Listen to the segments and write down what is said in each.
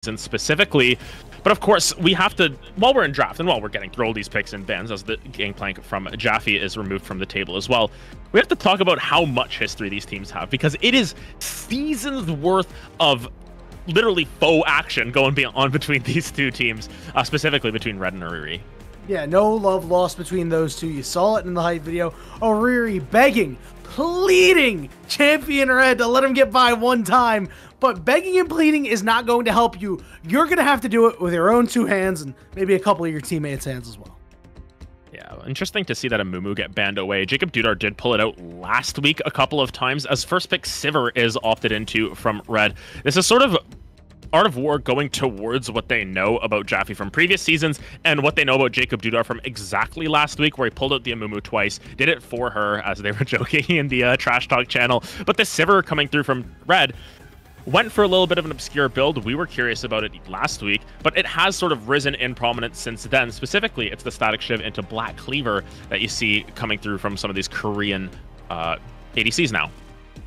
specifically. But of course, we have to, while we're in draft and while we're getting through all these picks and bans as the gangplank from Jaffe is removed from the table as well, we have to talk about how much history these teams have, because it is seasons worth of literally faux action going on between these two teams, specifically between Red and Ariri. Yeah, no love lost between those two. You saw it in the hype video. Ariri begging, pleading Champion Red to let him get by one time. But begging and pleading is not going to help you. You're going to have to do it with your own two hands and maybe a couple of your teammates' hands as well. Yeah, interesting to see that Amumu get banned away. Jacob Dudar did pull it out last week a couple of times, as first pick Sivir is opted into from Red. This is sort of Art of War going towards what they know about Jaffe from previous seasons and what they know about Jacob Dudar from exactly last week, where he pulled out the Amumu twice, did it for her, as they were joking in the Trash Talk channel. But the Sivir coming through from Red went for a little bit of an obscure build. We were curious about it last week, but it has sort of risen in prominence since then. Specifically, it's the static shiv into Black Cleaver that you see coming through from some of these Korean ADCs now.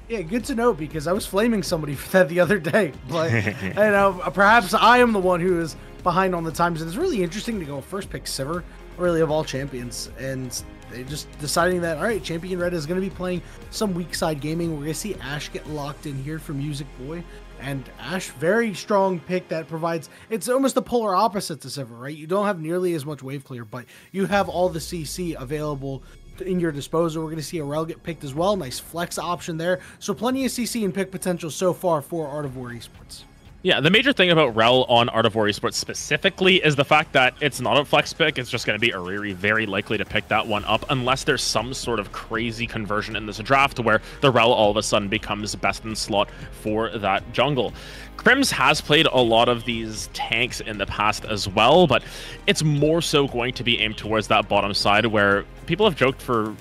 Yeah, good to know, because I was flaming somebody for that the other day. But you know, perhaps I am the one who is behind on the times. And it's really interesting to go first pick Sivir, really, of all champions. And they just deciding that, all right, Champion Red is going to be playing some weak side gaming. We're going to see Ashe get locked in here for Music Boy. And Ashe, very strong pick that provides, it's almost the polar opposite to Sivir, right? You don't have nearly as much wave clear, but you have all the CC available in your disposal. We're going to see a Rel get picked as well. Nice flex option there. So plenty of CC and pick potential so far for Art of War Esports. Yeah, the major thing about Rel on Art of War Esports specifically is the fact that it's not a flex pick. It's just going to be Ariri very likely to pick that one up, unless there's some sort of crazy conversion in this draft where the Rel all of a sudden becomes best in slot for that jungle. Crims has played a lot of these tanks in the past as well, but it's more so going to be aimed towards that bottom side, where people have joked for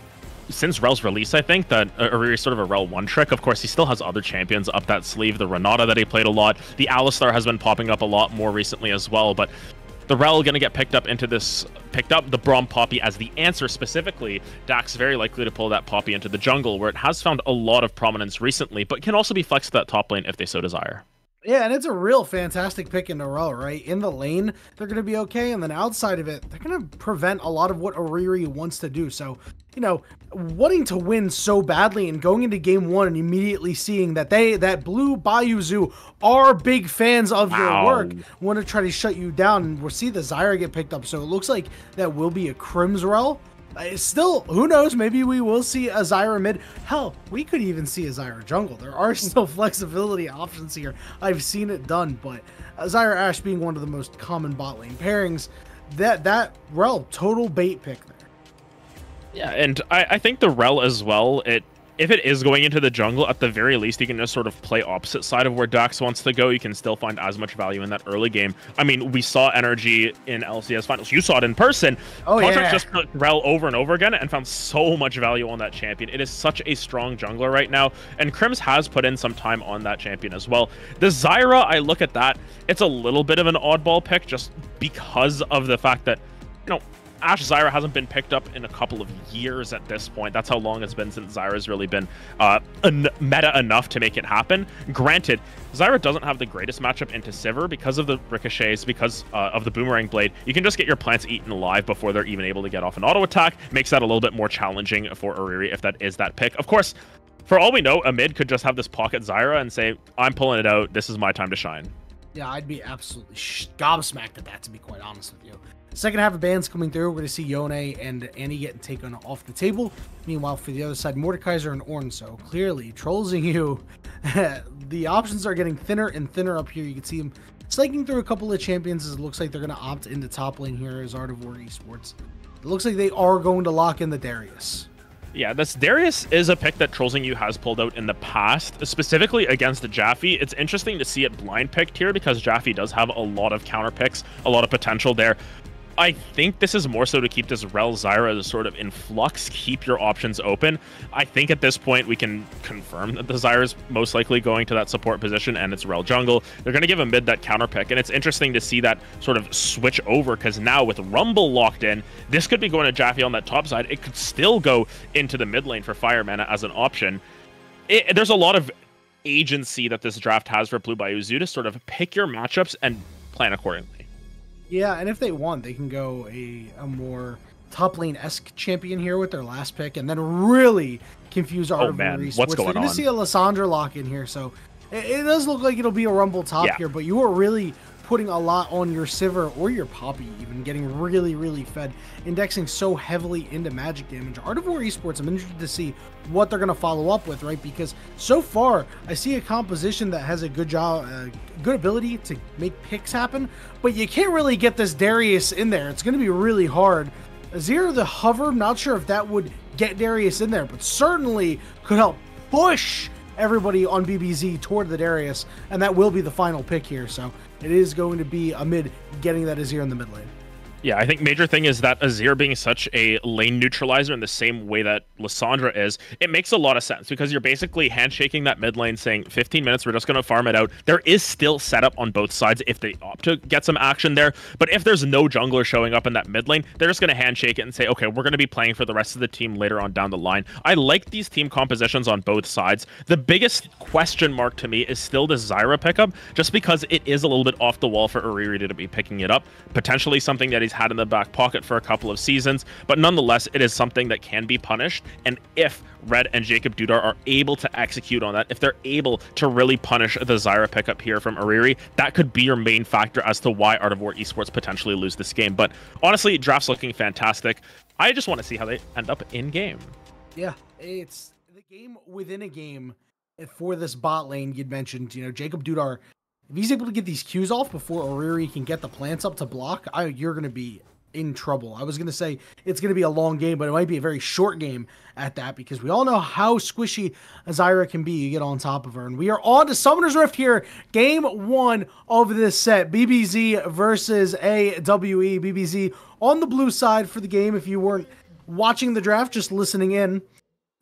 since Rel's release, I think, that Ariri is sort of a Rel one trick. Of course, he still has other champions up that sleeve. The Renata that he played a lot. The Alistar has been popping up a lot more recently as well. But the Rel going to get picked up into this, the Braum Poppy as the answer specifically. Dax very likely to pull that Poppy into the jungle, where it has found a lot of prominence recently, but can also be flexed to that top lane if they so desire. Yeah, and it's a real fantastic pick in a row, right? In the lane, they're going to be okay, and then outside of it, they're going to prevent a lot of what Ariri wants to do. So, you know, wanting to win so badly and going into game one and immediately seeing that that Blue Bayou Zoo are big fans of your work, want to try to shut you down, and we'll see the Zyra get picked up. So it looks like that will be a Crims Rel. Still, who knows? Maybe we will see a Zyra mid. Hell, we could even see a Zyra jungle. There are still flexibility options here. I've seen it done, but Zyra Ashe being one of the most common bot lane pairings, that Rel, total bait pick there. Yeah, and I think the Rel as well, if it is going into the jungle, at the very least, you can just sort of play opposite side of where Dax wants to go. You can still find as much value in that early game. I mean, we saw Energy in LCS Finals. You saw it in person. Oh, Contract yeah. just put Rel over and over again and found so much value on that champion. It is such a strong jungler right now, and Crims has put in some time on that champion as well. The Zyra, I look at that, it's a little bit of an oddball pick just because of the fact that, you know, Ashe Zyra hasn't been picked up in a couple of years at this point. That's how long it's been since Zyra's really been meta enough to make it happen. Granted, Zyra doesn't have the greatest matchup into Sivir because of the ricochets, because of the Boomerang Blade. You can just get your plants eaten alive before they're even able to get off an auto attack. Makes that a little bit more challenging for Ariri if that is that pick. Of course, for all we know, a mid could just have this pocket Zyra and say, I'm pulling it out. This is my time to shine. Yeah, I'd be absolutely gobsmacked at that, to be quite honest with you. Second half of bans coming through. We're going to see Yone and Annie getting taken off the table. Meanwhile, for the other side, Mordekaiser and Ornn. So clearly, Trollsing you. The options are getting thinner and thinner up here. You can see them slaking through a couple of champions. As it looks like they're going to opt into top lane here as Art of War Esports. It looks like they are going to lock in the Darius. Yeah, this Darius is a pick that Trollsing You has pulled out in the past, specifically against Jaffe. It's interesting to see it blind picked here because Jaffe does have a lot of counter picks, a lot of potential there. I think this is more so to keep this Rel Zyra as sort of in flux, keep your options open. I think at this point we can confirm that the Zyra is most likely going to that support position and it's Rel jungle. They're going to give a mid that counter pick, and it's interesting to see that sort of switch over because now with Rumble locked in, this could be going to Jaffe on that top side. It could still go into the mid lane for Fire Mana as an option. There's a lot of agency that this draft has for Blue Bayou Zoo to sort of pick your matchups and plan accordingly. Yeah, and if they want, they can go a more top lane-esque champion here with their last pick, and then really confuse Art of War Esports. What's going on? They're going to see a Lissandra lock in here, so it does look like it'll be a Rumble top here, but you are really putting a lot on your Sivir or your Poppy, even getting really, really fed, indexing so heavily into magic damage. Art of War Esports, I'm interested to see what they're going to follow up with, right? Because so far, I see a composition that has a good job, good ability to make picks happen, but you can't really get this Darius in there. It's going to be really hard. Azir the Hover, I'm not sure if that would get Darius in there, but certainly could help push everybody on BBZ toward the Darius, and that will be the final pick here. So it is going to be a mid getting that Azir in the mid lane. Yeah, I think major thing is that Azir being such a lane neutralizer in the same way that Lissandra is, it makes a lot of sense because you're basically handshaking that mid lane saying 15 minutes, we're just going to farm it out. There is still setup on both sides if they opt to get some action there, but if there's no jungler showing up in that mid lane, they're just going to handshake it and say, okay, we're going to be playing for the rest of the team later on down the line. I like these team compositions on both sides. The biggest question mark to me is still the Zyra pickup, just because it is a little bit off the wall for Ariri to be picking it up. Potentially something that he's had in the back pocket for a couple of seasons, but nonetheless, it is something that can be punished. And if Red and Jacob Dudar are able to execute on that, if they're able to really punish the Zyra pickup here from Ariri, that could be your main factor as to why Art of War Esports potentially lose this game. But honestly, draft's looking fantastic. I just want to see how they end up in game. Yeah, it's the game within a game for this bot lane. You'd mentioned, Jacob Dudar, if he's able to get these Qs off before Ariri can get the plants up to block, you're going to be in trouble. I was going to say it's going to be a long game, but it might be a very short game at that, because we all know how squishy Zyra can be. You get on top of her, and we are on to Summoner's Rift here. Game 1 of this set, BBZ versus AWE. BBZ on the blue side for the game if you weren't watching the draft, just listening in,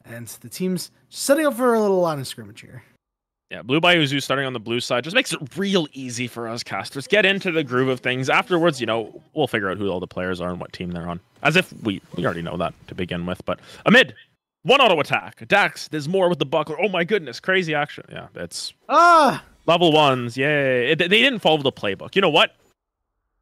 and the team's setting up for a little line of scrimmage here. Yeah, Blue Bayou Zoo starting on the blue side just makes it real easy for us casters. Get into the groove of things. Afterwards, we'll figure out who all the players are and what team they're on. As if we already know that to begin with. But amid, one auto attack. Dax, there's more with the buckler. Oh my goodness, crazy action. Yeah, it's level 1s. Yay. They didn't follow the playbook. You know what?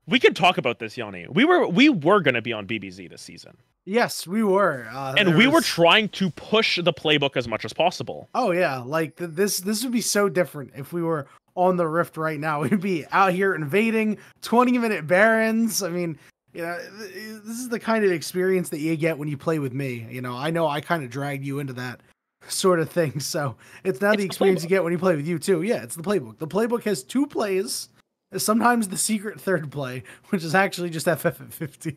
We could talk about this, Yanni. We were going to be on BBZ this season. Yes, we were. And we were trying to push the playbook as much as possible. Oh, yeah. Like, this would be so different if we were on the Rift right now. We'd be out here invading 20-minute Barons. I mean, this is the kind of experience that you get when you play with me. I know I kind of dragged you into that sort of thing. So it's the experience you get when you play with you, too. Yeah, it's the playbook. The playbook has 2 plays. Sometimes the secret 3rd play, which is actually just FFF50.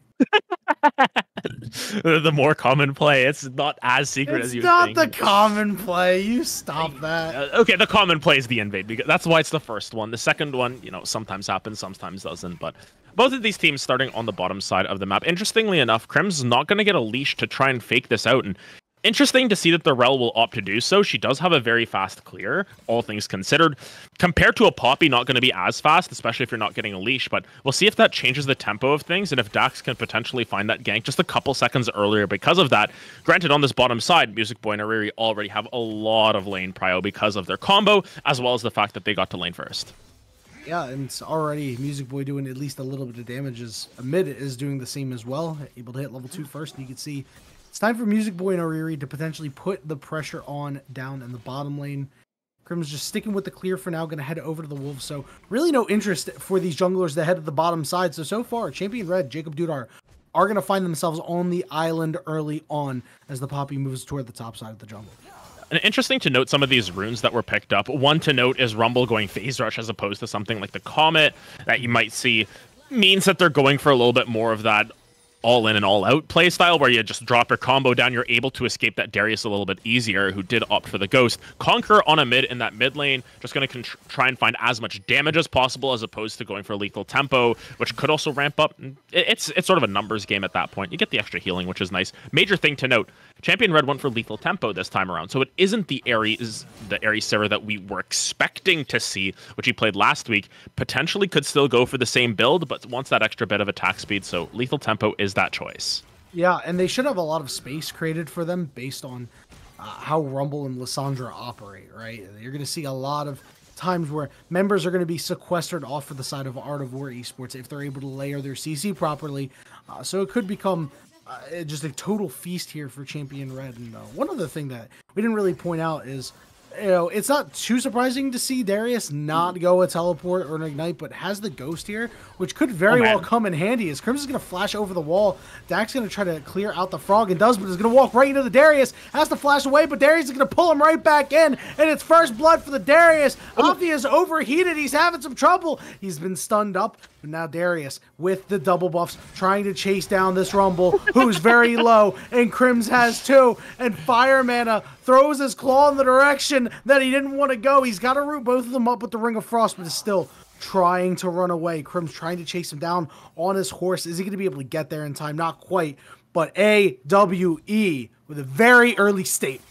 The more common play. It's not as secret as you think. It's not the common play. You stop that. Okay, the common play is the invade, because that's why it's the first one. The second one, sometimes happens, sometimes doesn't. But both of these teams starting on the bottom side of the map. Interestingly enough, Crim's not going to get a leash to try and fake this out. And interesting to see that the Rel will opt to do so. She does have a very fast clear, all things considered. Compared to a Poppy, not going to be as fast, especially if you're not getting a leash, but we'll see if that changes the tempo of things and if Dax can potentially find that gank just a couple seconds earlier because of that. Granted, on this bottom side, Music Boy and Ariri already have a lot of lane prio because of their combo, as well as the fact that they got to lane first. Yeah, and it's already Music Boy doing at least a little bit of damage, as Mid is doing the same as well, able to hit level 2 first, and you can see it's time for Music Boy and Ariri to potentially put the pressure on down in the bottom lane. Crim's just sticking with the clear for now, going to head over to the Wolves. So really no interest for these junglers that head to the bottom side. So far, Champion Red, Jacob Dudar, are going to find themselves on the island early on as the Poppy moves toward the top side of the jungle. And interesting to note some of these runes that were picked up. One to note is Rumble going Phase Rush as opposed to something like the Comet that you might see. Means that they're going for a little bit more of that all in and all out play style where you just drop your combo down, you're able to escape that Darius a little bit easier, who did opt for the Ghost. Conquer on a mid in that mid lane, just going to try and find as much damage as possible as opposed to going for lethal tempo, which could also ramp up. It's sort of a numbers game at that point. You get the extra healing, which is nice. Major thing to note, Champion Red went for lethal tempo this time around, so it isn't the Ares Sivir that we were expecting to see, which he played last week. Potentially could still go for the same build, but wants that extra bit of attack speed, so lethal tempo is that choice. Yeah, and they should have a lot of space created for them based on how Rumble and Lissandra operate, right? You're going to see a lot of times where members are going to be sequestered off for the side of Art of War Esports if they're able to layer their CC properly. So it could become just a total feast here for Champion Red. And one other thing that we didn't really point out is, it's not too surprising to see Darius not go a teleport or an ignite, but has the ghost here, which could very well come in handy as Crimson's going to flash over the wall. Dak's going to try to clear out the frog and does, but is going to walk right into the Darius. Has to flash away, but Darius is going to pull him right back in, and it's first blood for the Darius. Afi is overheated. He's having some trouble. He's been stunned up, but now Darius with the double buffs trying to chase down this Rumble, who's very low, and Crims has two, and Fire Mana throws his claw in the direction that he didn't want to go. He's got to root both of them up with the Ring of Frost, but is still trying to run away. Crim's trying to chase him down on his horse. Is he going to be able to get there in time? Not quite, but AWE with a very early state.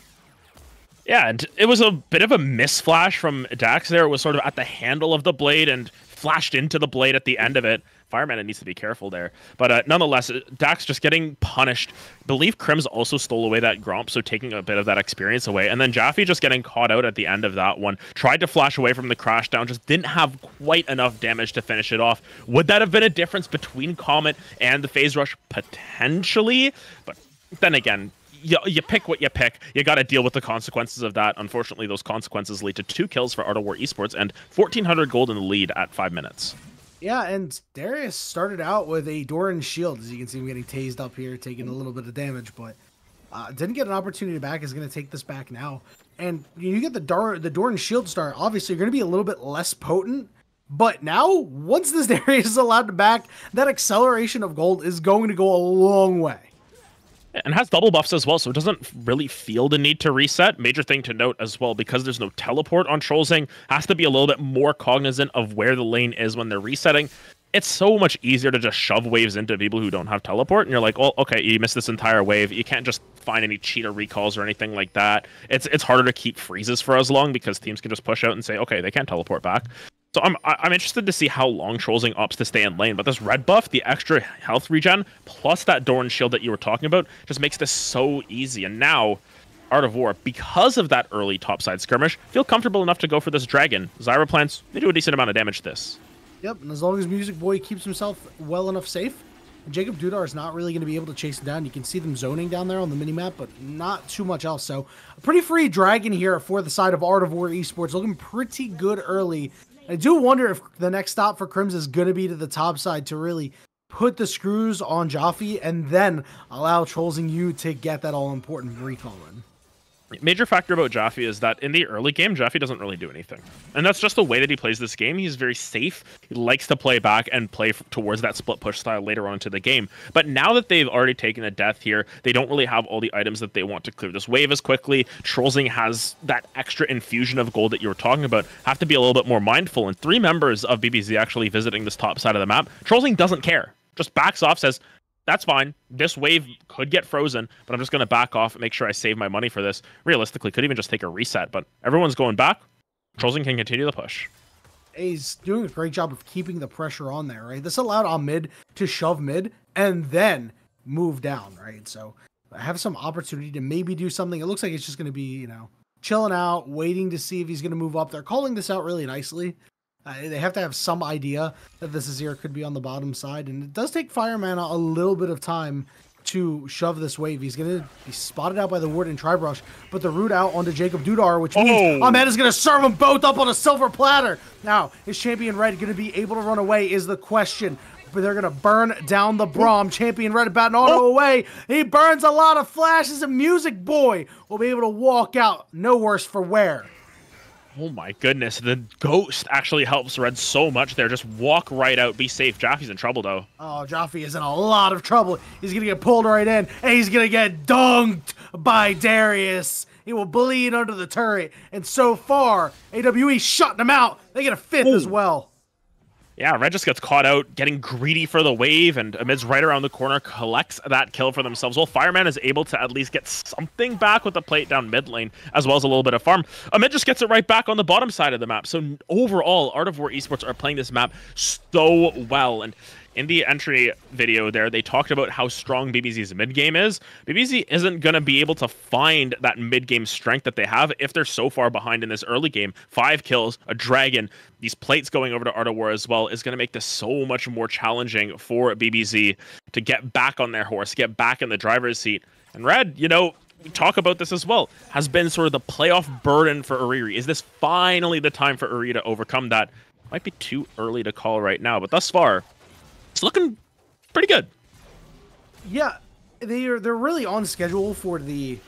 Yeah, and it was a bit of a misflash from Dax there. It was sort of at the handle of the blade and flashed into the blade at the end of it. Fireman needs to be careful there. But nonetheless, Dax just getting punished. I believe Crims also stole away that Gromp, so taking a bit of that experience away. And then Jaffe just getting caught out at the end of that one. Tried to flash away from the crash down, just didn't have quite enough damage to finish it off. Would that have been a difference between Comet and the Phase Rush? Potentially. But then again, you pick what you pick. You got to deal with the consequences of that. Unfortunately, those consequences lead to 2 kills for Art of War Esports and 1,400 gold in the lead at 5 minutes. Yeah, and Darius started out with a Doran shield. As you can see, him getting tased up here, taking a little bit of damage, but didn't get an opportunity back. Is going to take this back now. And you get the Doran shield start. Obviously, you're going to be a little bit less potent. But now, once this Darius is allowed to back, that acceleration of gold is going to go a long way. And has double buffs as well, so it doesn't really feel the need to reset. Major thing to note as well, because there's no teleport on Trollsing, has to be a little bit more cognizant of where the lane is when they're resetting. It's so much easier to just shove waves into people who don't have teleport, and you're like, oh, okay, you missed this entire wave. You can't just find any cheater recalls or anything like that. It's harder to keep freezes for as long because teams can just push out and say, okay, they can't teleport back. So I'm interested to see how long Trollsing opts to stay in lane, but this red buff, the extra health regen, plus that Doran shield that you were talking about, just makes this so easy. And now, Art of War, because of that early topside skirmish, feel comfortable enough to go for this dragon. Zyra plants, they do a decent amount of damage to this. Yep, and as long as Music Boy keeps himself well enough safe, Jacob Dudar is not really going to be able to chase him down. You can see them zoning down there on the minimap, but not too much else. So, a pretty free dragon here for the side of Art of War Esports, looking pretty good early. I do wonder if the next stop for Crims is going to be to the top side to really put the screws on Jaffe and then allow Trollsing you to get that all-important recall in. Major factor about Jaffe is that in the early game, Jaffe doesn't really do anything. And that's just the way that he plays this game. He's very safe. He likes to play back and play towards that split push style later on into the game. But now that they've already taken a death here, they don't really have all the items that they want to clear this wave as quickly. Trollsing has that extra infusion of gold that you were talking about. Have to be a little bit more mindful. And 3 members of BBZ actually visiting this top side of the map. Trollsing doesn't care. Just backs off, says, that's fine. This wave could get frozen, but I'm just going to back off and make sure I save my money for this. Realistically, could even just take a reset, but everyone's going back. Trollsing can continue the push. He's doing a great job of keeping the pressure on there, right? This allowed on mid to shove mid and then move down, right? So have some opportunity to maybe do something. It looks like it's just going to be, chilling out, waiting to see if he's going to move up. They're calling this out really nicely. They have to have some idea that this Azir could be on the bottom side, and it does take Fire Mana a little bit of time to shove this wave. He's going to be spotted out by the Ward and Tribrush, but the root out onto Jacob Dudar, which means Ahmed is going to serve them both up on a silver platter. Now, is Champion Red going to be able to run away is the question. But they're going to burn down the Braum. Champion Red about an auto away. He burns a lot of flashes, and Music Boy will be able to walk out no worse for wear. Oh my goodness, the ghost actually helps Red so much there. Just walk right out, be safe. Jaffe's in trouble though. Oh, Jaffe is in a lot of trouble. He's going to get pulled right in, and he's going to get dunked by Darius. He will bleed under the turret, and so far, AWE shutting him out. They get a 5th as well. Yeah, Red just gets caught out, getting greedy for the wave, and Amid's right around the corner, collects that kill for themselves. Well, Fireman is able to at least get something back with the plate down mid lane, as well as a little bit of farm. Amid just gets it right back on the bottom side of the map. So overall, Art of War Esports are playing this map so well, and in the entry video there, they talked about how strong BBZ's mid-game is. BBZ isn't going to be able to find that mid-game strength that they have if they're so far behind in this early game. 5 kills, a dragon, these plates going over to Art of War as well is going to make this so much more challenging for BBZ to get back on their horse, get back in the driver's seat. And Red, you know, we talk about this as well, has been sort of the playoff burden for Ariri. Is this finally the time for Ariri to overcome that? Might be too early to call right now, but thus far, it's looking pretty good. Yeah, they're really on schedule for the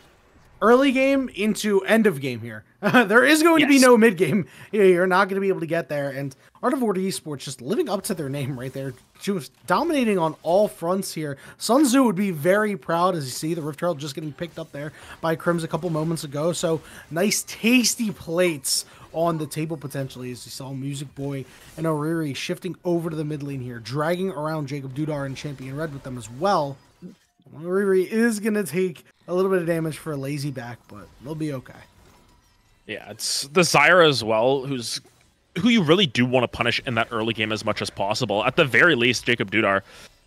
early game into end of game here. There is going to be no mid game. You're not going to be able to get there. And Art of War Esports just living up to their name right there. Just dominating on all fronts here. Sun Tzu would be very proud, as you see the Rift Herald just getting picked up there by Crims a couple moments ago. So nice tasty plates on the table potentially, as you saw Music Boy and Ariri shifting over to the mid lane here, dragging around Jacob Dudar and Champion Red with them as well. Ariri is going to take a little bit of damage for a lazy back, but they'll be okay. Yeah, it's the Zyra as well, who you really do want to punish in that early game as much as possible. At the very least, Jacob Dudar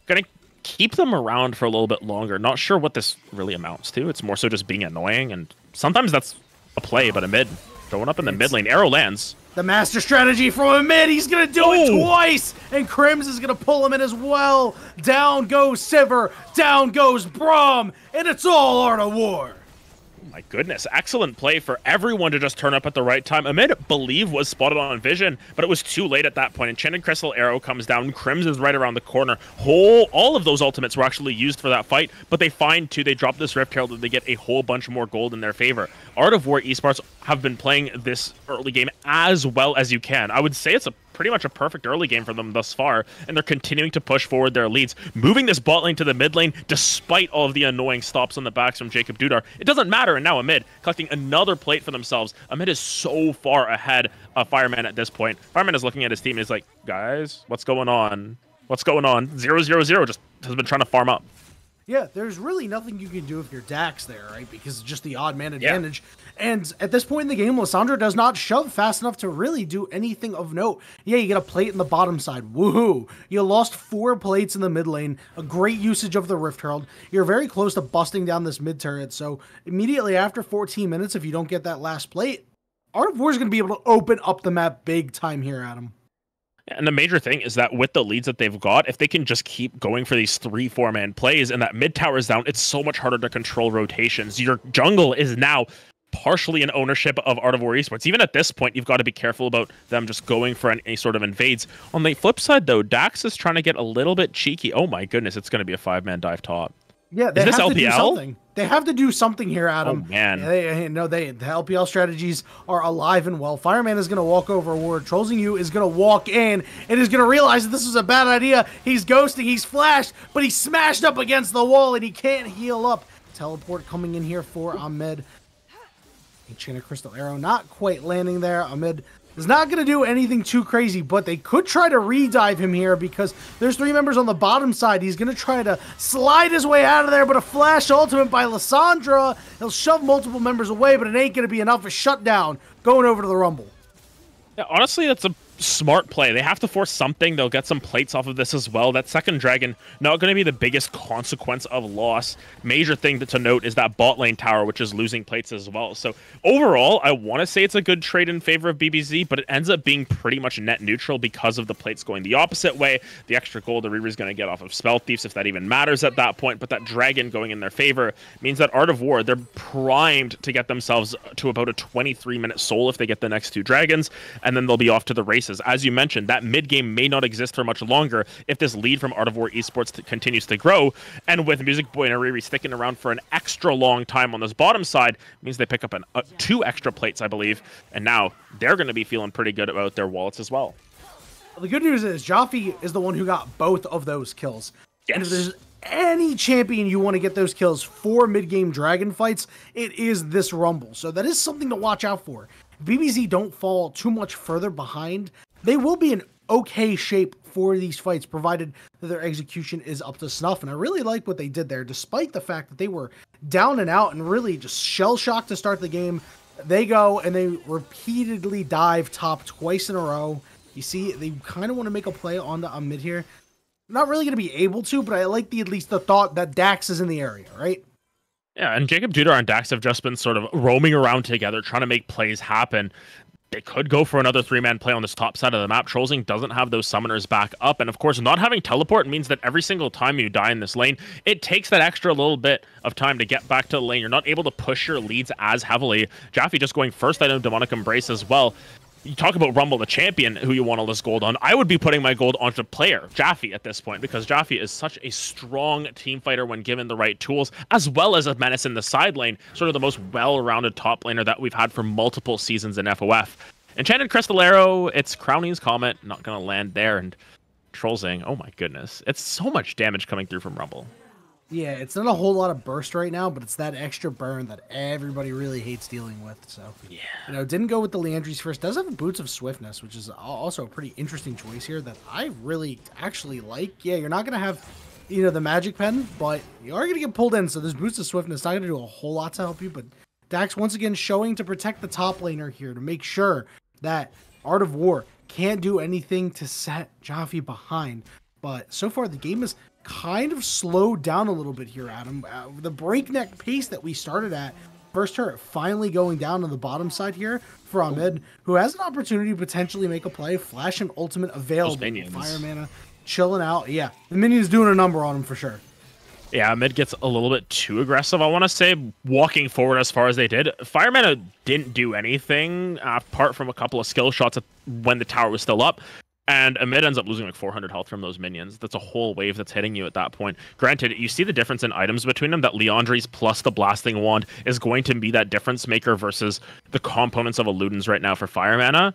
going to keep them around for a little bit longer. Not sure what this really amounts to. It's more so just being annoying, and sometimes that's a play, but a mid. Showing up in the mid lane. Arrow lands. The master strategy from a mid. He's going to do it twice. And Crims is going to pull him in as well. Down goes Sivir. Down goes Braum. And it's all Art of War. Oh my goodness. Excellent play for everyone to just turn up at the right time. Amid, believe, was spotted on vision, but it was too late at that point. Enchanted Crystal Arrow comes down. Crims is right around the corner. All of those ultimates were actually used for that fight, but they find two. They drop this Rift Herald and they get a whole bunch more gold in their favor. Art of War Esports have been playing this early game as well as you can. I would say it's pretty much a perfect early game for them thus far, and they're continuing to push forward their leads, moving this bot lane to the mid lane despite all of the annoying stops on the backs from Jacob Dudar. It doesn't matter, and now Amid collecting another plate for themselves. Amid is so far ahead of Fireman at this point. Fireman is looking at his team and he's like, guys, what's going on? What's going on? 0-0-0 just has been trying to farm up. Yeah, there's really nothing you can do with your Dax there, right? Because it's just the odd man advantage. Yeah. And at this point in the game, Lissandra does not shove fast enough to really do anything of note. Yeah, you get a plate in the bottom side. Woohoo! You lost 4 plates in the mid lane. A great usage of the Rift Herald. You're very close to busting down this mid turret. So immediately after 14 minutes, if you don't get that last plate, Art of War is going to be able to open up the map big time here, Adam. And the major thing is that with the leads that they've got, if they can just keep going for these 3-4-man plays and that mid tower is down, it's so much harder to control rotations. Your jungle is now partially in ownership of Art of War Esports. Even at this point, you've got to be careful about them just going for any sort of invades. On the flip side, though, Dax is trying to get a little bit cheeky. Oh my goodness, it's going to be a 5-man dive top. Yeah, they have to do something. They have to do something here, Adam. Oh, man. The LPL strategies are alive and well. Fireman is going to walk over a ward. Trolling You is going to walk in and is going to realize that this is a bad idea. He's ghosting. He's flashed, but he's smashed up against the wall and he can't heal up. Teleport coming in here for Ahmed. Enchanted Crystal Arrow not quite landing there. Ahmed is not going to do anything too crazy, but they could try to re-dive him here because there's 3 members on the bottom side. He's going to try to slide his way out of there, but a flash ultimate by Lissandra. He'll shove multiple members away, but it ain't going to be enough. A shutdown going over to the Rumble. Yeah, honestly, that's a smart play. They have to force something. They'll get some plates off of this as well. That second dragon, not going to be the biggest consequence of loss. Major thing to note is that bot lane tower, which is losing plates as well. So overall, I want to say it's a good trade in favor of BBZ, but it ends up being pretty much net neutral because of the plates going the opposite way. The extra gold Ariri's going to get off of Spell Thieves, if that even matters at that point, but that dragon going in their favor means that Art of War, they're primed to get themselves to about a 23-minute soul if they get the next 2 dragons, and then they'll be off to the races. As you mentioned, that mid-game may not exist for much longer if this lead from Art of War Esports continues to grow, and with Music Boy and Ariri sticking around for an extra long time on this bottom side, means they pick up 2 extra plates, I believe, and now they're going to be feeling pretty good about their wallets as well. The good news is Jaffe is the one who got both of those kills. Yes. And if there's any champion you want to get those kills for mid-game dragon fights, it is this Rumble. So that is something to watch out for. BBZ don't fall too much further behind. They will be in okay shape for these fights, provided that their execution is up to snuff. And I really like what they did there, despite the fact that they were down and out and really just shell-shocked to start the game. They go and they repeatedly dive top twice in a row. You see, they kind of want to make a play on the mid here. not really going to be able to, but I like at least the thought that Dax is in the area, right? Yeah, and Jacob Dudar and Dax have just been sort of roaming around together, trying to make plays happen. They could go for another 3-man play on this top side of the map. Trollsing doesn't have those summoners back up, and of course, not having teleport means that every single time you die in this lane, it takes that extra little bit of time to get back to the lane. You're not able to push your leads as heavily. Jaffe just going first item Demonic Embrace as well. You talk about Rumble the champion, who you want all this gold on. I would be putting my gold onto player Jaffe at this point, because Jaffe is such a strong team fighter when given the right tools, as well as a menace in the side lane, sort of the most well-rounded top laner that we've had for multiple seasons in FOF. Enchanted Crystal Arrow, it's Crowning's Comet, not going to land there, and Trollsing, oh my goodness. It's so much damage coming through from Rumble. Yeah, it's not a whole lot of burst right now, but it's that extra burn that everybody really hates dealing with. So, yeah, didn't go with the Leandries first. Does have Boots of Swiftness, which is also a pretty interesting choice here that I really actually like. Yeah, you're not going to have, the Magic Pen, but you are going to get pulled in. So this Boots of Swiftness not going to do a whole lot to help you, but Dax once again showing to protect the top laner here to make sure that Art of War can't do anything to set Jaffe behind. But so far the game is kind of slowed down a little bit here, Adam. The breakneck pace that we started at, first turret finally going down on the bottom side here for Ahmed, who has an opportunity to potentially make a play. Flash and ultimate available. Fire mana chilling out. Yeah, the minion's doing a number on him for sure. Yeah, Mid gets a little bit too aggressive, I want to say, walking forward as far as they did. Fire mana didn't do anything apart from a couple of skill shots when the tower was still up. And Amid ends up losing like 400 health from those minions. That's a whole wave that's hitting you at that point. Granted, you see the difference in items between them, that Leandries plus the Blasting Wand is going to be that difference maker versus the components of a Ludens right now for fire mana.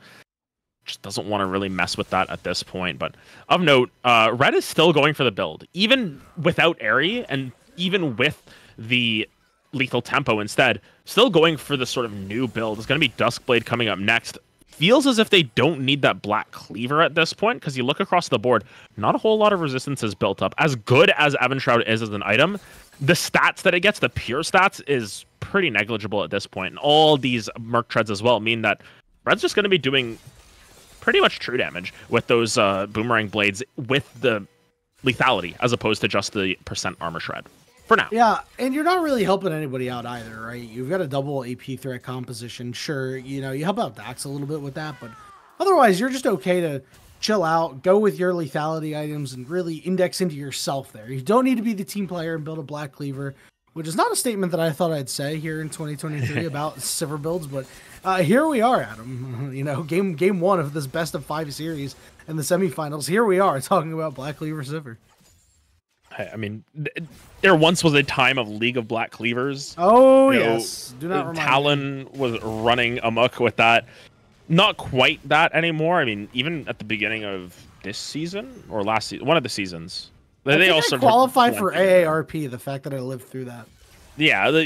Just doesn't want to really mess with that at this point. But of note, Red is still going for the build. Even without Aerie and even with the lethal tempo instead, still going for the sort of new build. It's going to be Duskblade coming up next. Feels as if they don't need that Black Cleaver at this point, because you look across the board, not a whole lot of resistance is built up. As good as Evan Shroud is as an item, the stats that it gets, the pure stats, is pretty negligible at this point. And all these Merc Treads as well mean that Red's just going to be doing pretty much true damage with those Boomerang Blades with the lethality, as opposed to just the percent armor shred. For now. Yeah, and you're not really helping anybody out either, right? You've got a double AP threat composition. Sure, you help out Dax a little bit with that, but otherwise you're just okay to chill out, go with your lethality items, and really index into yourself there. You don't need to be the team player and build a Black Cleaver, which is not a statement that I thought I'd say here in 2023 about Sivir builds, but here we are, Adam. Game one of this best of 5 series and the semifinals. Here we are talking about Black Cleaver Sivir. I mean, there once was a time of League of Black Cleavers. Oh, yes. Do not remind Talon was running amok with that. Not quite that anymore. I mean, even at the beginning of this season or last season, one of the seasons. They also qualify for AARP, the fact that I lived through that. Yeah,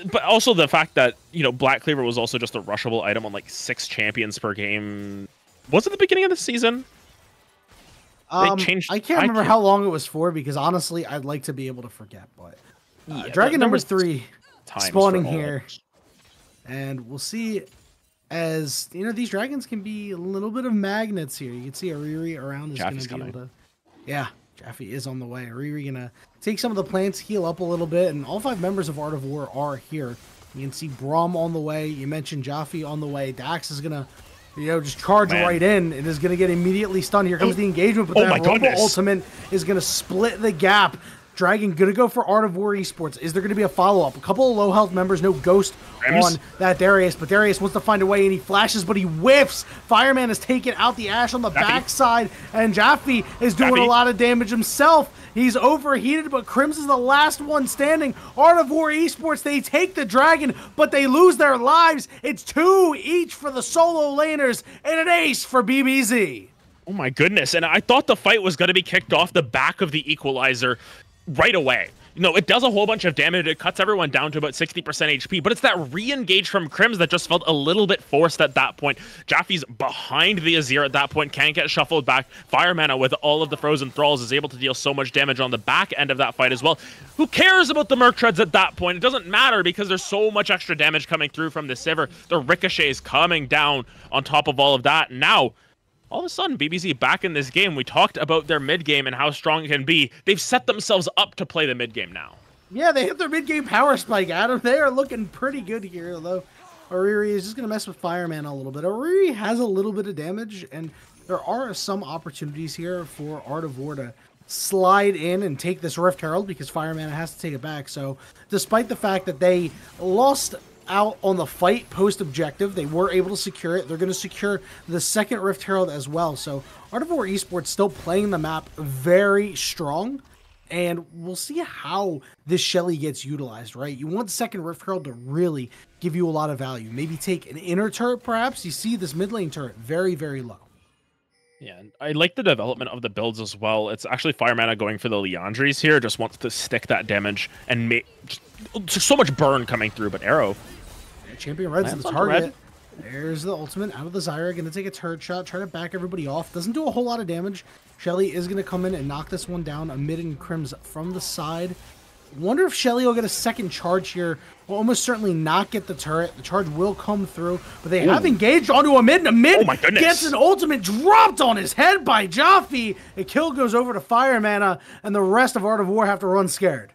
but also the fact that, Black Cleaver was also just a rushable item on like 6 champions per game. Was it the beginning of the season? I can't remember how long it was for, because honestly, I'd like to be able to forget. But Dragon number 3 spawning here, and we'll see. As these dragons can be a little bit of magnets here. You can see Ariri around is going to be able to. Yeah, Jaffe is on the way. Ariri gonna take some of the plants, heal up a little bit, and all 5 members of Art of War are here. You can see Braum on the way. You mentioned Jaffe on the way. Dax is gonna. Just charge right in. It is going to get immediately stunned. Here comes the engagement, but that Rumble ultimate is going to split the gap. Dragon going to go for Art of War Esports. Is there going to be a follow-up? A couple of low health members, no Ghost on that Darius, but Darius wants to find a way, and he flashes, but he whiffs. Fireman is taking out the Ashe on the backside, and Jaffe is doing a lot of damage himself. He's overheated, but Crims is the last one standing. Art of War Esports, they take the Dragon, but they lose their lives. It's 2 each for the solo laners, and an ace for BBZ. Oh my goodness, and I thought the fight was going to be kicked off the back of the Equalizer right away. It does a whole bunch of damage. It cuts everyone down to about 60% HP, but it's that re-engage from Crims that just felt a little bit forced at that point. Jaffe's behind the Azir at that point, can't get shuffled back. Fire Mana with all of the Frozen Thralls is able to deal so much damage on the back end of that fight as well. Who cares about the Merc Treads at that point? It doesn't matter because there's so much extra damage coming through from the Sivir. The Ricochet is coming down on top of all of that. Now, all of a sudden, BBZ back in this game. We talked about their mid game and how strong it can be. They've set themselves up to play the mid game now. Yeah, they hit their mid game power spike, Adam. They are looking pretty good here, though. Oriri is just going to mess with Fireman a little bit. Oriri has a little bit of damage, and there are some opportunities here for Art of War to slide in and take this Rift Herald because Fireman has to take it back. So despite the fact that they lost out on the fight post-objective, they were able to secure it. They're going to secure the second Rift Herald as well. So Art of War Esports still playing the map very strong. And we'll see how this Shelly gets utilized, right? You want the second Rift Herald to really give you a lot of value. Maybe take an inner turret, perhaps. You see this mid lane turret very, very low. Yeah, and I like the development of the builds as well. It's actually Firemana going for the Leandries here. Just wants to stick that damage and make just so much burn coming through. But Arrow. Yeah, Champion Red's the target. There's the ultimate out of the Zyra. Going to take a turret shot, try to back everybody off. Doesn't do a whole lot of damage. Shelly is going to come in and knock this one down. Amid and Crims from the side. Wonder if Shelly will get a second charge here. Will almost certainly not get the turret. The charge will come through, but they have engaged onto a mid, and a mid gets an ultimate dropped on his head by Jaffe. A kill goes over to Firemana, and the rest of Art of War have to run scared.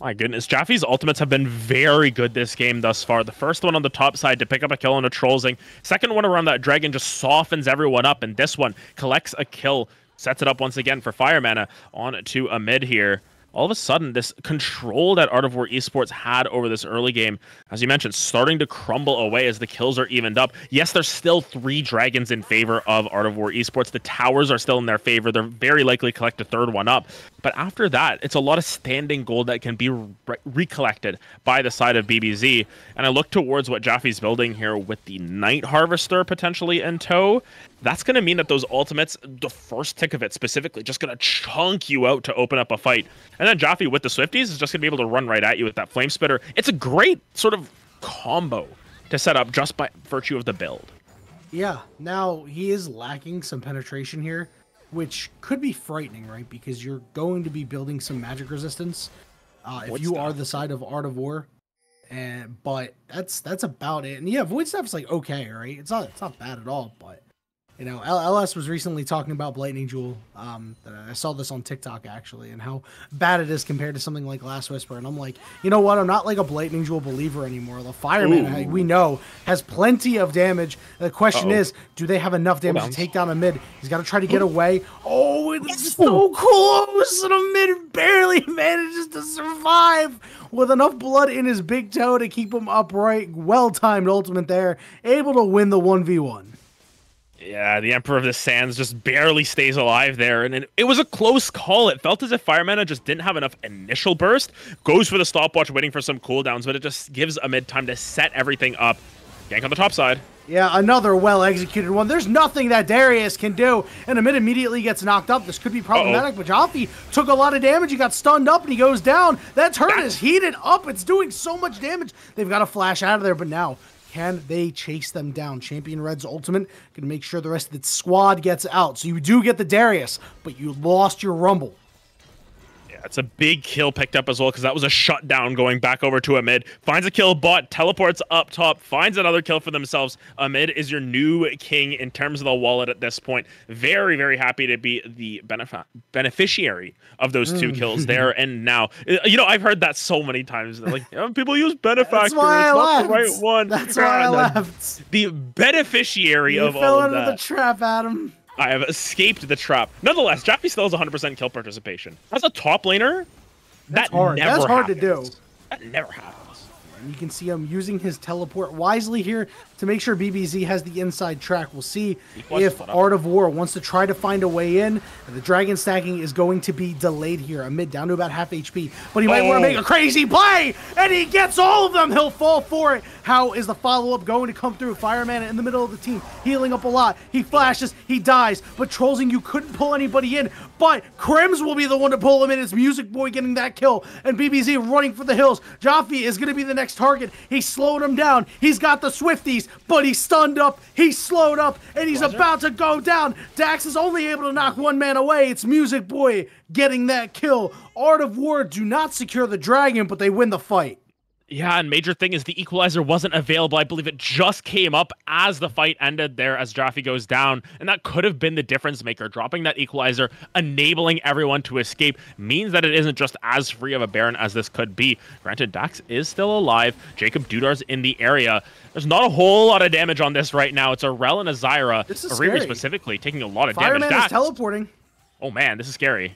My goodness, Jaffe's ultimates have been very good this game thus far. The first one on the top side to pick up a kill on a Trollsing. Second one around that dragon just softens everyone up, and this one collects a kill, sets it up once again for Firemana on to a mid here. All of a sudden, this control that Art of War Esports had over this early game, as you mentioned, starting to crumble away as the kills are evened up. Yes, there's still 3 dragons in favor of Art of War Esports. The towers are still in their favor. They're very likely to collect a third one up. But after that, it's a lot of standing gold that can be recollected by the side of BBZ. And I look towards what Jaffe's building here with the Night Harvester potentially in tow. That's going to mean that those ultimates, the first tick of it specifically, just going to chunk you out to open up a fight. And then Jaffe with the Swifties is just going to be able to run right at you with that Flame Spitter. It's a great sort of combo to set up just by virtue of the build. Yeah, now he is lacking some penetration here, which could be frightening, right? Because you're going to be building some magic resistance if you are the side of Art of War. But that's about it. And yeah, Void Staff's like okay, right? It's not bad at all, but you know, LS was recently talking about Lightning Jewel. I saw this on TikTok actually, and how bad it is compared to something like Last Whisper. And I'm like, you know what? I'm not like a Lightning Jewel believer anymore. The Fireman, we know, has plenty of damage. The question is, do they have enough damage to take down a mid? He's got to try to get away. Oh, it's so close, and a mid barely manages to survive with enough blood in his big toe to keep him upright. Well-timed ultimate there, able to win the 1v1. Yeah, the Emperor of the Sands just barely stays alive there, and it was a close call. It felt as if Firemana just didn't have enough initial burst. Goes for the stopwatch, waiting for some cooldowns, but it just gives Amid time to set everything up. Gank on the top side. Yeah, another well-executed one. There's nothing that Darius can do, and Amid immediately gets knocked up. This could be problematic, but Jaffe took a lot of damage. He got stunned up, and he goes down. That turret is heated up. It's doing so much damage. They've got to flash out of there, but now can they chase them down? Champion Red's ultimate can make sure the rest of the squad gets out. So you do get the Darius, but you lost your Rumble. Yeah, it's a big kill picked up as well, because that was a shutdown going back over to Amid. Finds a kill, bot, teleports up top, finds another kill for themselves. Amid is your new king in terms of the wallet at this point. Very, very happy to be the beneficiary of those 2 kills there and now. You know, I've heard that so many times. Like, people use benefactor. That's why I left. Not the right one. That's why I left. The beneficiary of all of that. You fell into the trap, Adam. I have escaped the trap. Nonetheless, Jaffe still has 100% kill participation. As a top laner, that's hard. That's hard to do. That never happens. And you can see him using his teleport wisely here to make sure BBZ has the inside track. We'll see if Art of War wants to try to find a way in. The dragon stacking is going to be delayed here. Amid down to about half HP, but he might want to make a crazy play, and he gets all of them. He'll fall for it. How is the follow-up going to come through? Fireman in the middle of the team, healing up a lot. He flashes, he dies, but Trollsing, you couldn't pull anybody in, but Crims will be the one to pull him in. It's Music Boy getting that kill, and BBZ running for the hills. Jaffe is going to be the next target. He slowed him down. He's got the Swifties, but he's stunned up, he's slowed up, and he's about to go down. Dax is only able to knock one man away. It's Music Boy getting that kill. Art of War do not secure the dragon, but they win the fight. Yeah, and major thing is the equalizer wasn't available. I believe it just came up as the fight ended there as Jaffe goes down, and that could have been the difference maker. Dropping that equalizer, enabling everyone to escape, means that it isn't just as free of a Baron as this could be. Granted, Dax is still alive. Jacob Dudar's in the area. There's not a whole lot of damage on this right now. It's a Rel and a Zyra. This is Ariri scary. specifically taking a lot of Fireman damage. is teleporting. Oh man, this is scary.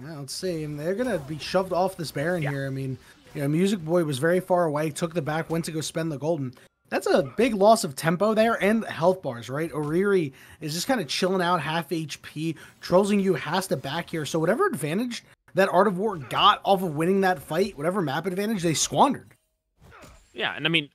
Yeah, let's see. And they're going to be shoved off this Baron here. I mean, you know, Music Boy was very far away, took the back, went to go spend the golden. That's a big loss of tempo there and health bars, right? Ariri is just kind of chilling out, half HP. Trolls You has to back here. So whatever advantage that Art of War got off of winning that fight, whatever map advantage, they squandered. Yeah, and I mean,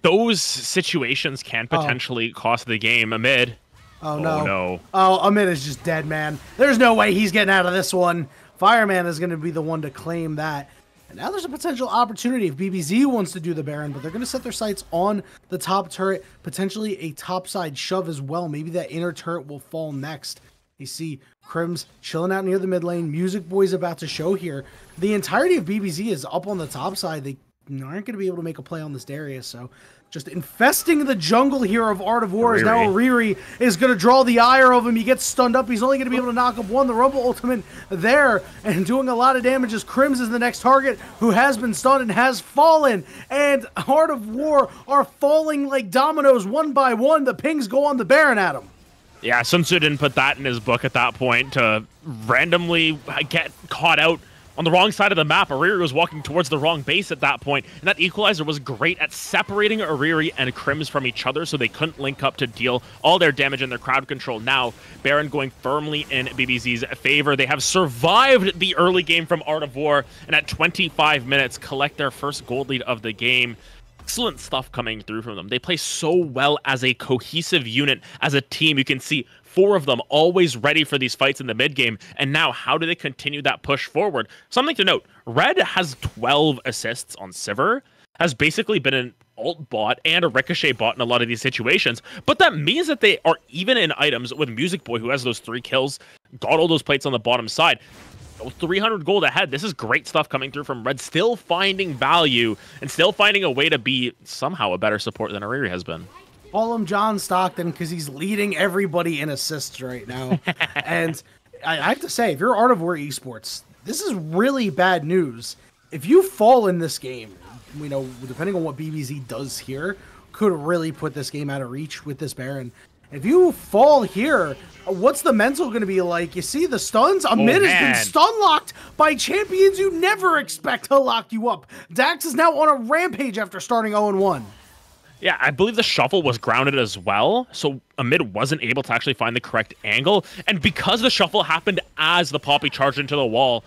those situations can potentially cost the game. Amid. Oh, no. Oh, no. Oh, Amit is just dead, man. There's no way he's getting out of this one. Fireman is going to be the one to claim that. And now there's a potential opportunity if BBZ wants to do the Baron, but they're going to set their sights on the top turret, potentially a topside shove as well. Maybe that inner turret will fall next. You see Crims chilling out near the mid lane. Music Boy's about to show here. The entirety of BBZ is up on the top side. They aren't going to be able to make a play on this Darius, so just infesting the jungle here of Art of War. Is now Ariri is going to draw the ire of him. He gets stunned up. He's only going to be able to knock up one. The Rumble Ultimate there and doing a lot of damage as Crims is the next target who has been stunned and has fallen. And Art of War are falling like dominoes one by one. The pings go on the Baron at him. Yeah, Sun Tzu didn't put that in his book at that point to randomly get caught out on the wrong side of the map. Ariri was walking towards the wrong base at that point, and that equalizer was great at separating Ariri and Crims from each other so they couldn't link up to deal all their damage and their crowd control. Now, Baron going firmly in BBZ's favor. They have survived the early game from Art of War, and at 25 minutes, collect their first gold lead of the game. Excellent stuff coming through from them. They play so well as a cohesive unit, as a team. You can see 4 of them always ready for these fights in the mid game. And now, how do they continue that push forward? Something to note, Red has 12 assists on Sivir, has basically been an ult bot and a ricochet bot in a lot of these situations. But that means that they are even in items with Music Boy, who has those 3 kills, got all those plates on the bottom side. 300 gold ahead. This is great stuff coming through from Red, still finding value and still finding a way to be somehow a better support than Ariri has been. Call him John Stockton because he's leading everybody in assists right now. And I have to say, if you're Art of War Esports, this is really bad news. If you fall in this game, you know, depending on what BBZ does here, could really put this game out of reach with this Baron. If you fall here, what's the mental going to be like? You see the stuns? Amit has been stun locked by champions you never expect to lock you up. Dax is now on a rampage after starting 0-1. Yeah, I believe the shuffle was grounded as well, so Amit wasn't able to actually find the correct angle. And because the shuffle happened as the Poppy charged into the wall,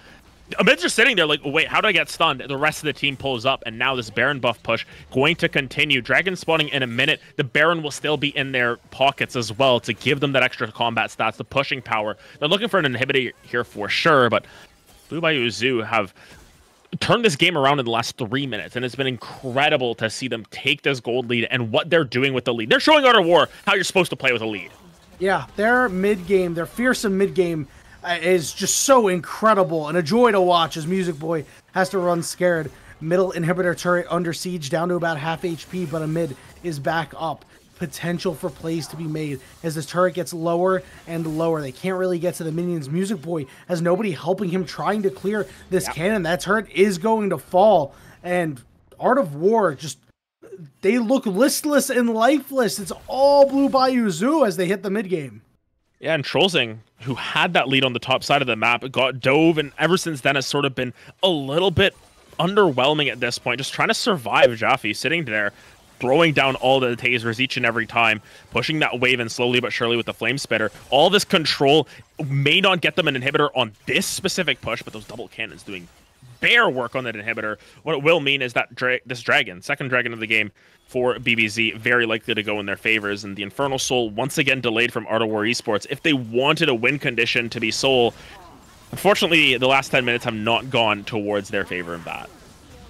Amit's just sitting there like, oh, wait, how do I get stunned? The rest of the team pulls up, and now this Baron buff push going to continue. Dragon spawning in a minute. The Baron will still be in their pockets as well to give them that extra combat stats, the pushing power. They're looking for an inhibitor here for sure, but Blue Bayou Zoo have turned this game around in the last 3 minutes, and it's been incredible to see them take this gold lead and what they're doing with the lead. They're showing Art of War how you're supposed to play with a lead. Yeah, their mid-game, their fearsome mid-game is just so incredible and a joy to watch as Music Boy has to run scared. Middle inhibitor turret under siege down to about half HP, but a mid is back up. Potential for plays to be made as this turret gets lower and lower. They can't really get to the minions. Music Boy has nobody helping him trying to clear this cannon. That turret is going to fall, and Art of War just, they look listless and lifeless. It's all Blue Bayou Zoo as they hit the mid game. Yeah, and Trollsing, who had that lead on the top side of the map, got dove, and ever since then has sort of been a little bit underwhelming at this point, just trying to survive. Jaffe sitting there, throwing down all the tasers each and every time, pushing that wave in slowly but surely with the Flame Spitter. All this control may not get them an inhibitor on this specific push, but those double cannons doing bear work on that inhibitor. What it will mean is that this dragon, second dragon of the game for BBZ, very likely to go in their favors, and the Infernal Soul once again delayed from Art of War Esports. If they wanted a win condition to be Soul, unfortunately the last 10 minutes have not gone towards their favor in that.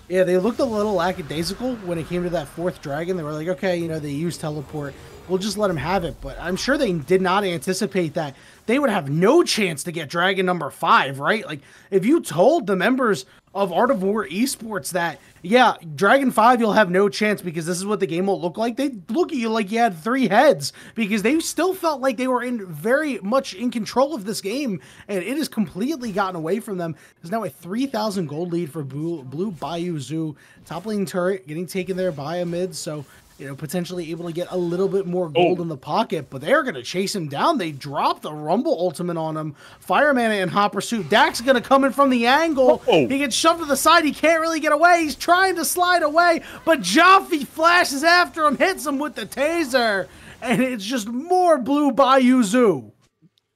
Yeah, they looked a little lackadaisical when it came to that 4th dragon. They were like, okay, you know, they used teleport. we'll just let them have it. But I'm sure they did not anticipate that they would have no chance to get Dragon number 5, right? Like, if you told the members of Art of War Esports that, yeah, Dragon 5, you'll have no chance because this is what the game will look like, they'd look at you like you had 3 heads, because they still felt like they were very much in control of this game, and it has completely gotten away from them. There's now a 3,000 gold lead for Blue Bayou Zoo. Top lane turret getting taken there by a mid, so potentially able to get a little bit more gold in the pocket, but they're going to chase him down. They dropped the Rumble ultimate on him. Fire Mana in hot pursuit. Dax is going to come in from the angle. He gets shoved to the side. He can't really get away. He's trying to slide away, but Jaffe flashes after him, hits him with the taser, and it's just more Blue Bayou Zoo.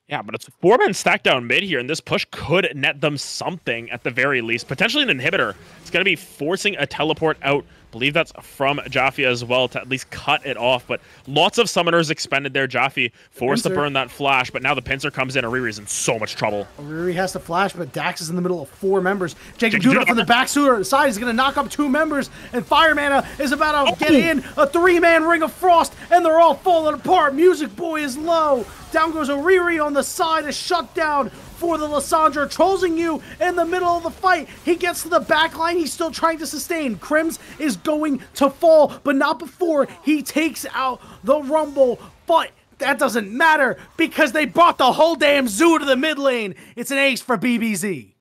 Yeah, but it's 4 men stacked down mid here, and this push could net them something at the very least. Potentially an inhibitor. It's going to be forcing a teleport out. I believe that's from Jaffe as well to at least cut it off, but lots of summoners expended there. Jaffe forced to burn that flash, but now the pincer comes in. Ariri's in so much trouble. Ariri has to flash, but Dax is in the middle of 4 members. Jacob Duda from the back side is going to knock up 2 members, and Fire Mana is about to get in. A 3-man Ring of Frost, and they're all falling apart. Music Boy is low. Down goes Ariri on the side, a shutdown for the Lissandra, trolling you in the middle of the fight. He gets to the back line. He's still trying to sustain. Crims is going to fall, but not before he takes out the Rumble. But that doesn't matter because they brought the whole damn zoo to the mid lane. It's an ace for BBZ.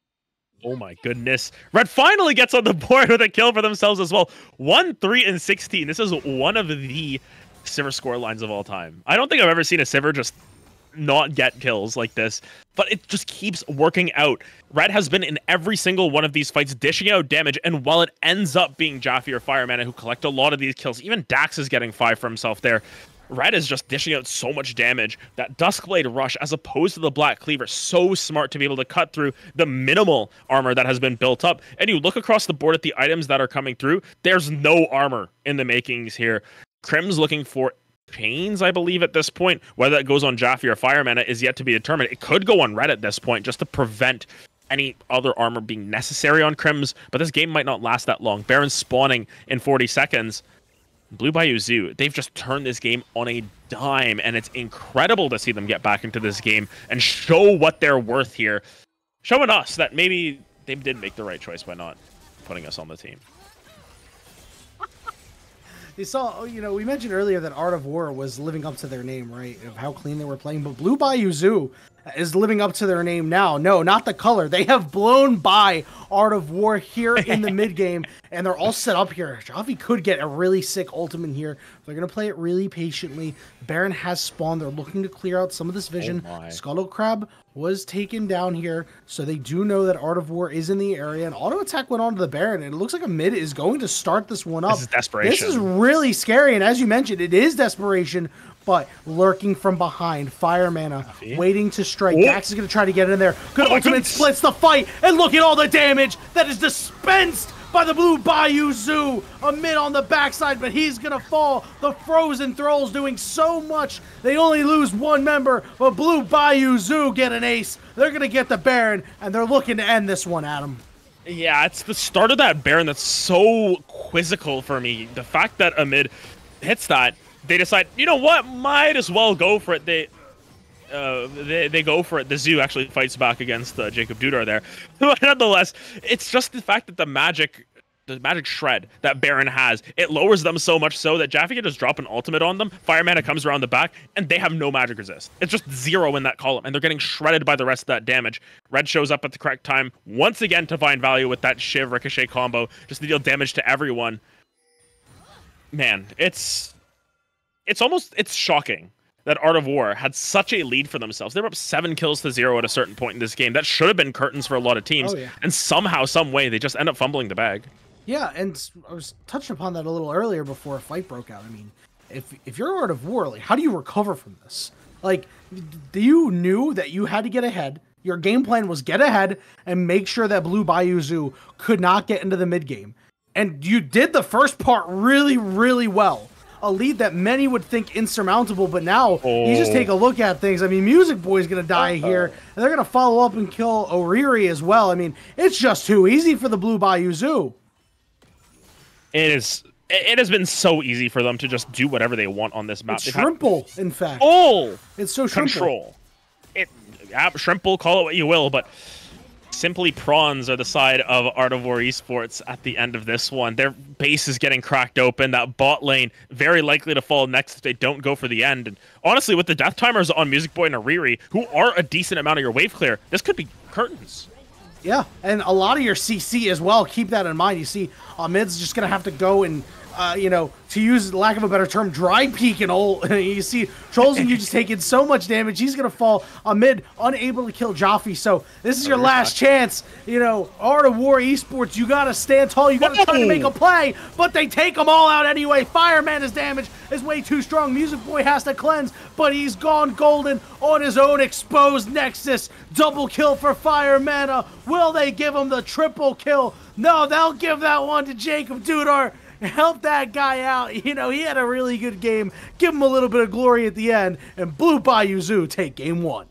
Oh my goodness. Red finally gets on the board with a kill for themselves as well. 1, 3, and 16. This is one of the Sivir score lines of all time. I don't think I've ever seen a Sivir just not get kills like this, but it just keeps working out. Red has been in every single one of these fights dishing out damage, and while it ends up being Jaffe or Fire Mana who collect a lot of these kills, even Dax is getting 5 for himself there. Red is just dishing out so much damage. That Duskblade Rush, as opposed to the Black Cleaver, so smart to be able to cut through the minimal armor that has been built up. And you look across the board at the items that are coming through, there's no armor in the makings here. Crim's looking for chains, I believe, at this point. Whether that goes on Jaffe or Fire Mana is yet to be determined. It could go on Red at this point, just to prevent any other armor being necessary on Crims, but this game might not last that long. Baron spawning in 40 seconds. Blue Bayou Zoo, they've just turned this game on a dime, and it's incredible to see them get back into this game and show what they're worth here. Showing us that maybe they did make the right choice by not putting us on the team. You saw, we mentioned earlier that Art of War was living up to their name, right? Of how clean they were playing. But Blue Bayou Zoo is living up to their name now. No, not the color. They have blown by Art of War here in the mid game, and they're all set up here. Jaffe could get a really sick ultimate here. They're going to play it really patiently. Baron has spawned. They're looking to clear out some of this vision. Scuttle Crab was taken down here, so they do know that Art of War is in the area. And auto attack went on to the Baron, and it looks like a mid is going to start this one up. This is desperation. This is really scary, and as you mentioned, it is desperation, but lurking from behind. Fire Mana waiting to strike. Dax is going to try to get in there. Good ultimate splits the fight, and look at all the damage that is dispensed by the Blue Bayou Zoo. A mid on the backside, but he's going to fall. The Frozen Thralls doing so much. They only lose 1 member, but Blue Bayou Zoo get an ace. They're going to get the Baron, and they're looking to end this one, Adam. Yeah, it's the start of that Baron that's so quizzical for me. The fact that a mid hits that, they decide, you know what, might as well go for it. They go for it. The Zoo actually fights back against Jacob Dudar there. But nonetheless, it's just the fact that the magic shred that Baron has, it lowers them so much so that Jaffe can just drop an ultimate on them. Fire Mana comes around the back, and they have no magic resist. It's just 0 in that column, and they're getting shredded by the rest of that damage. Red shows up at the correct time once again to find value with that Shiv Ricochet combo, just to deal damage to everyone. Man, it's shocking that Art of War had such a lead for themselves. They were up 7 kills to 0 at a certain point in this game. That should have been curtains for a lot of teams. And somehow, some way, they just end up fumbling the bag. Yeah, and I was touching upon that a little earlier before a fight broke out. I mean, if you're Art of War, like, how do you recover from this? Like, you knew that you had to get ahead. Your game plan was get ahead and make sure that Blue Bayou Zoo could not get into the mid game. And you did the first part really, really well. A lead that many would think insurmountable, but now you just take a look at things. I mean, Music Boy's going to die here, and they're going to follow up and kill Oriri as well. I mean, it's just too easy for the Blue Bayou Zoo. It is It has been so easy for them to just do whatever they want on this map. It's shrimple, in fact. It's so shrimple. Control. Shrimple, call it what you will, but simply prawns are the side of Art of War Esports at the end of this one. Their base is getting cracked open. That bot lane very likely to fall next if they don't go for the end. And honestly, with the death timers on Music Boy and Ariri, who are a decent amount of your wave clear, this could be curtains. Yeah, and a lot of your CC as well. Keep that in mind. You see, Mid's just going to have to go and, you know, to use lack of a better term, dry peek and all. You see, Trolls and you just taking so much damage. He's going to fall. Mid unable to kill Jaffe. So this is your last chance. You know, Art of War Esports, you got to stand tall. You got to try to make a play, but they take them all out anyway. Fireman is damaged. Is way too strong. Music Boy has to cleanse, but he's gone golden on his own exposed Nexus. Double kill for Fireman. Will they give him the triple kill? No, they'll give that one to Jacob Dudar. Help that guy out. You know, he had a really good game. Give him a little bit of glory at the end. And Blue Bayou Zoo take game one.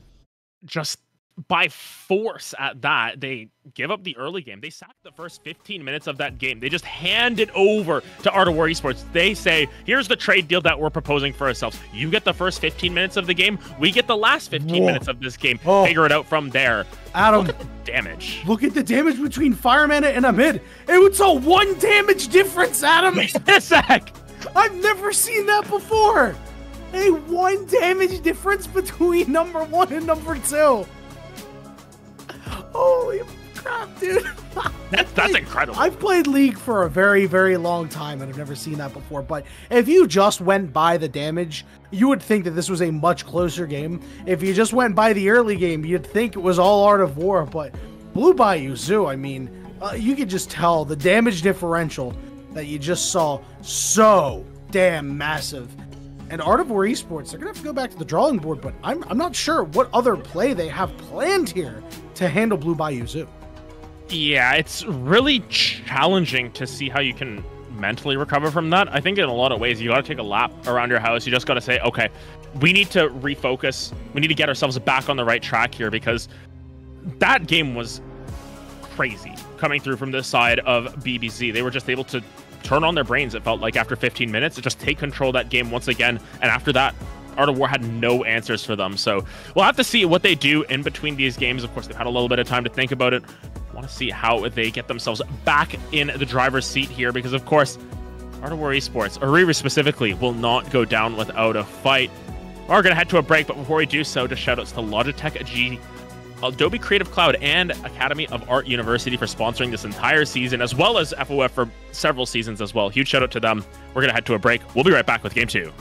Just by force at that, they give up the early game. They sacked the first 15 minutes of that game. They just hand it over to Art of War Esports. They say, here's the trade deal that we're proposing for ourselves. You get the first 15 minutes of the game. We get the last 15 minutes of this game. Figure it out from there. Adam, look at the damage. Look at the damage between Fireman and Amid. It was a 1 damage difference, Adam. I've never seen that before. A 1 damage difference between number 1 and number 2. Holy crap, dude. That's incredible. I've played League for a very, very long time, and I've never seen that before. But if you just went by the damage, you would think that this was a much closer game. If you just went by the early game, you'd think it was all Art of War. But Blue Bayou Zoo, I mean, you could just tell the damage differential that you just saw so damn massive. And Art of War Esports, they're going to have to go back to the drawing board, but I'm not sure what other play they have planned here to handle Blue Bayou Zoo. Yeah, it's really challenging to see how you can mentally recover from that. I think in a lot of ways, you got to take a lap around your house. You just got to say, okay, we need to refocus. We need to get ourselves back on the right track here, because that game was crazy coming through from this side of BBZ. They were just able to turn on their brains, it felt like, after 15 minutes, to just take control of that game once again. And after that, Art of War had no answers for them. So we'll have to see what they do in between these games. Of course, they've had a little bit of time to think about it. Want to see how they get themselves back in the driver's seat here, because of course, Art of War Esports, Ariri specifically, will not go down without a fight. We're going to head to a break, but before we do so, just shout-outs to Logitech G, Adobe Creative Cloud, and Academy of Art University for sponsoring this entire season, as well as FOF for several seasons as well. Huge shout-out to them. We're going to head to a break. We'll be right back with Game 2.